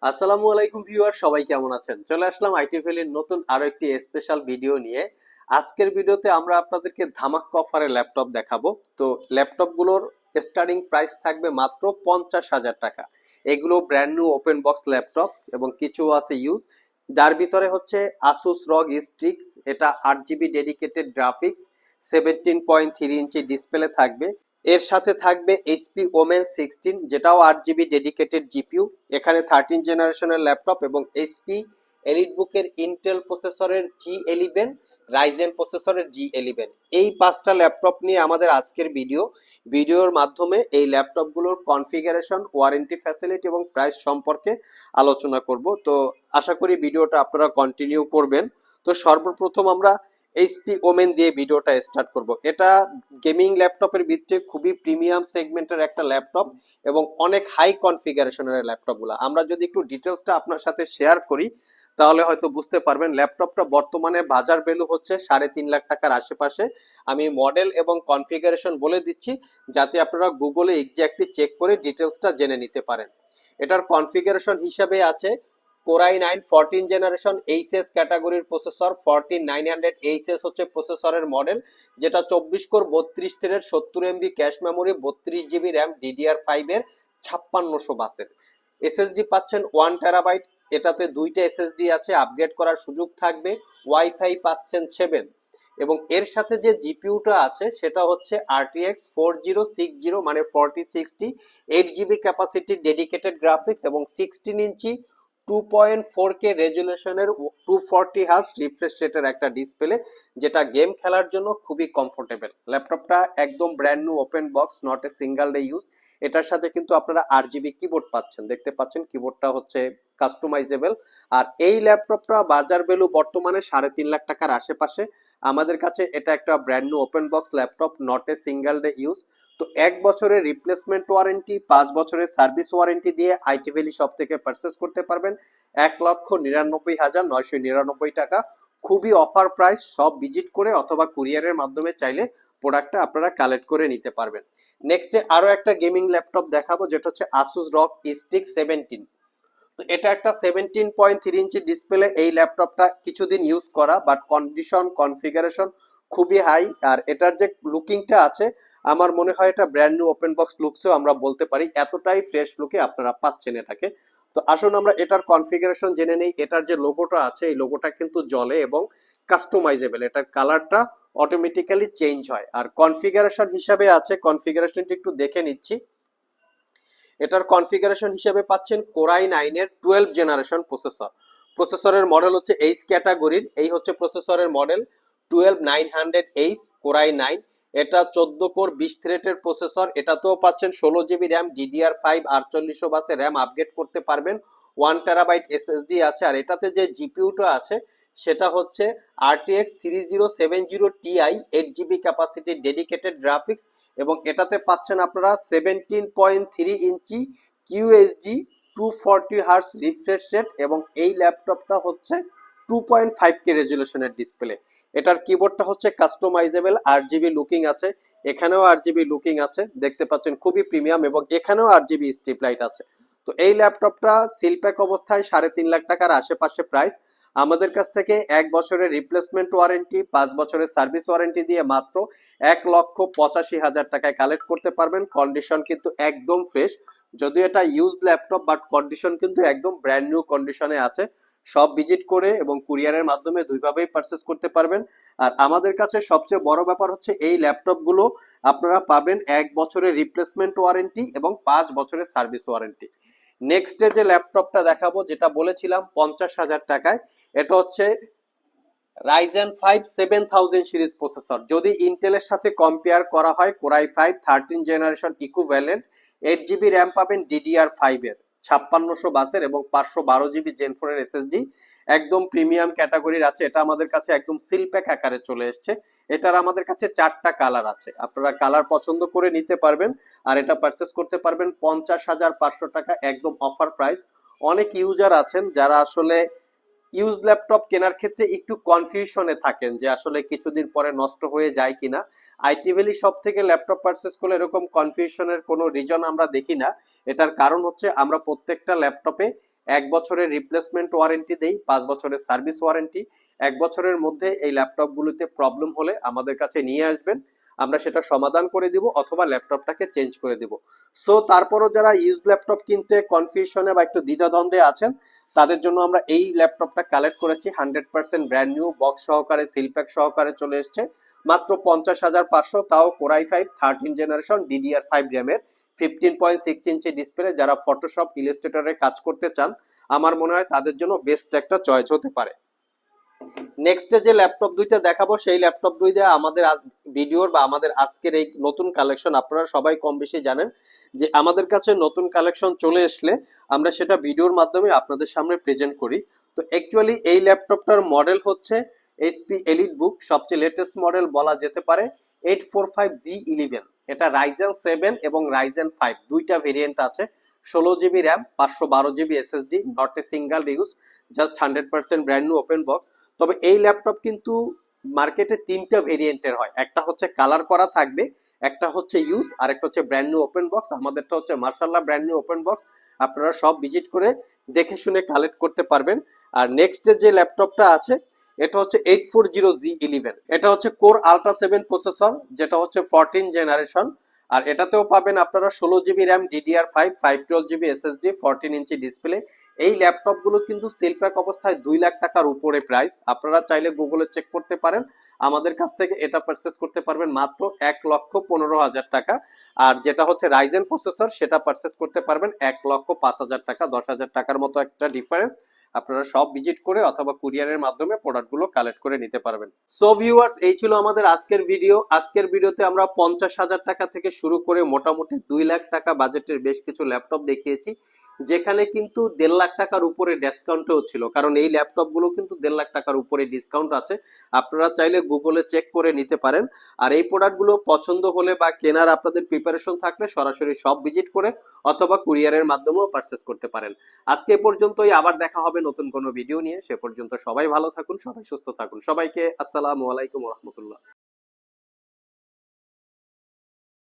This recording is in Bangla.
আসসালামু আলাইকুম ভিউয়ার, সবাই কেমন আছেন? চলে আসলাম আইটি ভ্যালির নতুন আরো একটি স্পেশাল ভিডিও নিয়ে। আজকের ভিডিওতে আমরা আপনাদেরকে ধামাক্কা অফারে ল্যাপটপ দেখাবো। তো ল্যাপটপগুলোর স্টার্টিং প্রাইস থাকবে মাত্র 50,000 টাকা। এগুলো brand new open box laptop এবং কিছু আছে ইউজ, যার ভিতরে হচ্ছে আসুস রগ স্ট্রিক্স, এটা 8 GB dedicated graphics, 17.3 inch display থাকবে। এর সাথে থাকবে এইচপি ওমেন 16, যেটাও 8 জিবি ডেডিকেটেড জিপিইউ। এখানে 13 জেনারেশনের ল্যাপটপ এবং এইচপি এলিটবুকের ইন্টেল প্রসেসরের G11, রাইজেন প্রসেসরের G11। এই 5টা ল্যাপটপ নিয়ে আমাদের আজকের ভিডিওর মাধ্যমে এই ল্যাপটপগুলোর কনফিগারেশন, ওয়ারেন্টি ফ্যাসিলিটি এবং প্রাইস সম্পর্কে আলোচনা করব। তো আশা করি ভিডিওটা আপনারা কন্টিনিউ করবেন। তো সর্বপ্রথম আমরা এইচপি ওমেন দিয়ে ভিডিওটা স্টার্ট করব। এটা গেমিং ল্যাপটপের ভিতরে খুবই প্রিমিয়াম সেগমেন্টের একটা ল্যাপটপ এবং অনেক হাই কনফিগারেশনের ল্যাপটপগুলো। আমরা যদি একটু ডিটেলসটা আপনার সাথে শেয়ার করি তাহলে হয়তো বুঝতে পারবেন। ল্যাপটপটা বর্তমানে বাজার ভ্যালু হচ্ছে 3.5 লাখ টাকার আশেপাশে। আমি মডেল এবং কনফিগারেশন বলে দিচ্ছি যাতে আপনারা গুগলে এক্স্যাক্টলি চেক করে ডিটেলসটা জেনে নিতে পারেন। এটার কনফিগারেশন হিসাবে আছে কোরাই 9 14 জেনারেশন এইচএস ক্যাটাগরির প্রসেসর। 14900 হচ্ছে প্রসেসরের মডেল, যেটা 24 কোর 32 থ্রেডের 70 MB cache memory, 32 GB RAM, DDR5 এর 5600 বাসের। এসএসডি পাচ্ছেন 1 টেরাবাইট। এটাতে দুইটা এসএসডি আছে, আপগ্রেড করার সুযোগ থাকবে। ওয়াইফাই পাচ্ছেন 7 এবং এর সাথে যে জিপিইউটা আছে সেটা হচ্ছে RTX 4060 মানে 4060, 8 জিবি ক্যাপাসিটি ডেডিকেটেড গ্রাফিক্স এবং 16 ইঞ্চি 2.4K রেজুলেশনের 240 হার্জ রিফ্রেশ রেটের একটা ডিসপ্লে, যেটা গেম খেলার জন্য খুবই কমফোর্টেবল। ল্যাপটপটা একদম brand new open box, not a single day use. এটার সাথে কিন্তু আপনারা 8 জিবি কিবোর্ড পাচ্ছেন, দেখতে পাচ্ছেন কিবোর্ডটা হচ্ছে কাস্টমাইজেবল। আর এই ল্যাপটপটা বাজার ভ্যালু বর্তমানে 3.5 লাখ টাকার আশেপাশে। আমাদের কাছে এটা একটা brand new open box laptop, not a single day use. তো 1 বছরের রিপ্লেসমেন্ট ওয়ারেন্টি, 5 বছরের সার্ভিস ওয়ারেন্টি দিয়ে আইটি ভ্যালি শপ থেকে পারচেস করতে পারবেন 1,99,999 টাকা। খুবই অফার প্রাইস। সব ভিজিট করে অথবা কুরিয়ারের মাধ্যমে চাইলে প্রোডাক্টটা আপনারা কালেক্ট করে নিতে পারবেন। নেক্সটে আরো একটা গেমিং ল্যাপটপ দেখাবো, যেটা হচ্ছে আসুস রগ স্ট্রিক্স 17। তো এটা একটা 17.3 ইঞ্চি ডিসপ্লে। এই ল্যাপটপটা কিছুদিন ইউজ করা, বাট কন্ডিশন কনফিগারেশন খুবই হাই। আর এটার যে লুকিংটা আছে আমার মনে হয় এটা ব্র্যান্ড নিউ ওপেন বক্স লুকসেও আমরা বলতে পারি, এতটাই ফ্রেশ লুকে আপনারা পাচ্ছেন এটাকে। তো আসুন আমরা এটার কনফিগারেশন জেনে নেই। এটার যে লোগোটা আছে এই লোগোটা কিন্তু জ্বলে এবং কাস্টমাইজেবল, এটার কালারটা অটোমেটিক্যালি চেঞ্জ হয়। আর কনফিগারেশন হিসাবে আছে, কনফিগারেশনটা একটু দেখে নিচ্ছি। এটার কনফিগারেশন হিসেবে পাচ্ছেন কোরাই 9 এর 12 জেনারেশন প্রসেসরের মডেল হচ্ছে এইচ ক্যাটাগরির। এই হচ্ছে প্রসেসরের মডেল 12900H কোরাই 9। এটা 14 কোর 20 থ্রেডের প্রসেসর। এটাতেও পাচ্ছেন 16 জিবি র্যাম, DDR5 4800 বাসে র্যাম আপগ্রেড করতে পারবেন। 1 টেরাবাইট এসএসডি আছে। আর এটাতে যে জিপিইউটা আছে সেটা হচ্ছে RTX 3070 Ti, 8 GB capacity dedicated graphics এবং এটাতে পাচ্ছেন আপনারা 17.3 ইঞ্চি QHD 240 হার্স রিফ্রেশ রেট এবং এই ল্যাপটপটা হচ্ছে 2.5K রেজুলেশনের ডিসপ্লে। এটার কিবোর্ডটা হচ্ছে কাস্টমাইজেবল, 8 জিবি লুকিং আছে, এখানেও 8 জিবি লুকিং আছে, দেখতে পাচ্ছেন খুবই প্রিমিয়াম এবং এখানেও 8 জিবি স্ট্রিপ লাইট আছে। তো এই ল্যাপটপটা সিলপ্যাক অবস্থায় 3.5 লাখ টাকার আশেপাশে প্রাইস। আমাদের কাছ থেকে 1 বছরের রিপ্লেসমেন্ট ওয়ারেন্টি, 5 বছরের সার্ভিস ওয়ারেন্টি দিয়ে মাত্র 1,85,000 টাকায় কালেক্ট করতে পারবেন। কন্ডিশন কিন্তু একদম ফ্রেশ, যদিও এটা ইউজ ল্যাপটপ বাট কন্ডিশন কিন্তু একদম ব্র্যান্ড নিউ কন্ডিশনে আছে। সব ভিজিট করে এবং কুরিয়ারের মাধ্যমে দুইভাবেই পারচেস করতে পারবেন। আর আমাদের কাছে সবচেয়ে বড় ব্যাপার হচ্ছে এই ল্যাপটপগুলো আপনারা পাবেন 1 বছরের রিপ্লেসমেন্ট ওয়ারেন্টি এবং 5 বছরের সার্ভিস ওয়ারেন্টি। নেক্সট যে ল্যাপটপটা দেখাবো, যেটা বলেছিলাম 50,000 টাকায়, এটা হচ্ছে রাইজেন 5 7000 সিরিজ প্রসেসর। যদি ইন্টেলের সাথে কম্পেয়ার করা হয় core i 5 13 generation equivalent. 8 GB RAM পাবেন DDR5 এর 5600 বাসের এবং 512 জিবি জেন 4 এর এসএসডি। একদম প্রিমিয়াম ক্যাটাগরির আছে। এটা আমাদের কাছে একদম সিলপ্যাক আকারে চলে এসছে। এটার আমাদের কাছে 4টা কালার আছে, আপনারা কালার পছন্দ করে নিতে পারবেন। আর এটা পারচেস করতে পারবেন 50,500 টাকা, একদম অফার প্রাইস। অনেক ইউজার আছেন যারা আসলে ইউজ ল্যাপটপ কেনার ক্ষেত্রে একটু কনফিউশনে থাকেন যে আসলে কিছুদিন পরে নষ্ট হয়ে যায় কিনা। আইটি ভ্যালি শপ থেকে ল্যাপটপ পারচেস করলে এরকম কনফিউশনের কোনো রিজন আমরা দেখি না। এটার কারণ হচ্ছে আমরা প্রত্যেকটা ল্যাপটপে 1 বছরের রিপ্লেসমেন্ট ওয়ারেন্টি দেই, 5 বছরের সার্ভিস ওয়ারেন্টি। 1 বছরের মধ্যে এই ল্যাপটপগুলোতে প্রবলেম হলে আমাদের কাছে নিয়ে আসবেন, আমরা সেটা সমাধান করে দিব অথবা ল্যাপটপটাকে চেঞ্জ করে দিব। সো তারপরও যারা ইউজ ল্যাপটপ কিনতে কনফিউশনে বা একটু দ্বিধাদ্বন্দ্বে আছেন, তাদের জন্য আমরা এই ল্যাপটপটা কালেক্ট করেছি। 100% ব্র্যান্ড নিউ, বক্স সহকারে, সিল প্যাক সহকারে চলে এসছে, মাত্র 50,500, তাও কোরাই 5 13 জেনারেশন DDR5 র্যামের, 15.6 ইঞ্চি ডিসপ্লে। যারা ফটোশপ ইলাস্ট্রেটরে কাজ করতে চান, আমার মনে হয় তাদের জন্য বেস্ট একটা চয়েস হতে পারে। নেক্সটে যে ল্যাপটপ দুইটা দেখাবো, সেই ল্যাপটপ দুইটা আমাদের ভিডিওর বা আমাদের আজকের এই নতুন কালেকশন। আপনারা সবাই কম বেশি জানেন যে আমাদের কাছে নতুন কালেকশন চলে আসলে আমরা সেটা ভিডিওর মাধ্যমে আপনাদের সামনে প্রেজেন্ট করি। তো অ্যাকচুয়ালি এই ল্যাপটপটার মডেল হচ্ছে এইচপি এলিটবুক, সবচেয়ে লেটেস্ট মডেল বলা যেতে পারে 845G11। এটা রাইজেন 7 এবং রাইজেন 5 দুইটা ভেরিয়েন্ট আছে। 16GB RAM, 512GB SSD, not a single use, just 100% brand new open box. তবে এই ল্যাপটপ কিন্তু মার্কেটে 3টা ভেরিয়েন্টের হয়, একটা হচ্ছে কালার করা থাকবে, একটা হচ্ছে ইউজ, আর একটা হচ্ছে ব্র্যান্ড নিউ ওপেন বক্স। আমাদেরটা হচ্ছে মার্শাল্লাহ ব্র্যান্ড নিউ ওপেন বক্স, আপনারা সব ভিজিট করে দেখে শুনে কালেক্ট করতে পারবেন। আর নেক্সট যে ল্যাপটপটা আছে, এটা হচ্ছে 840G11। এটা হচ্ছে কোর আলট্রা 7 প্রসেসর, যেটা হচ্ছে 14 জেনারেশন। আর এটাতেও পাবেন আপনারা 16GB RAM, DDR5, 512GB SSD, 14 inch display. এই ল্যাপটপগুলো কিন্তু সেল প্যাক অবস্থায় 2 লাখ টাকার উপরে প্রাইস। আপনারা চাইলে গুগলে চেক করতে পারেন, আমাদের কাছ থেকে এটা পারচেস করতে পারবেন মাত্র 1,15,000 টাকা। আর যেটা হচ্ছে রাইজেন প্রসেসর, সেটা পারচেস করতে পারবেন 1,05,000 টাকা, 10,000 টাকার মতো একটা ডিফারেন্স। আপনারা সব ভিজিট করে অথবা কুরিয়ারের মাধ্যমে প্রোডাক্টগুলো কালেক্ট করে নিতে পারবেন। সো ভিউয়ার্স, এই ছিল আমাদের আজকের ভিডিও। আজকের ভিডিওতে আমরা 50,000 টাকা থেকে শুরু করে মোটামুটি 2 লাখ টাকা বাজেটের বেশ কিছু ল্যাপটপ দেখিয়েছি, যেখানে কিন্তু 1.5 লাখ টাকার উপরে ডিসকাউন্টও ছিল, কারণ এই ল্যাপটপগুলো কিন্তু 1.5 লাখ টাকার উপরে ডিসকাউন্ট আছে। আপনারা চাইলে গুগলে চেক করে নিতে পারেন। আর এই প্রোডাক্টগুলো পছন্দ হলে বা কেনার আপনাদের প্রিপারেশন থাকলে সরাসরি সব ভিজিট করে অথবা কুরিয়ারের মাধ্যমেও পারচেস করতে পারেন। আজকে এ পর্যন্তই, আবার দেখা হবে নতুন কোনো ভিডিও নিয়ে। সে পর্যন্ত সবাই ভালো থাকুন, সবাই সুস্থ থাকুন। সবাইকে আসসালামু আলাইকুম ওয়া রাহমাতুল্লাহ।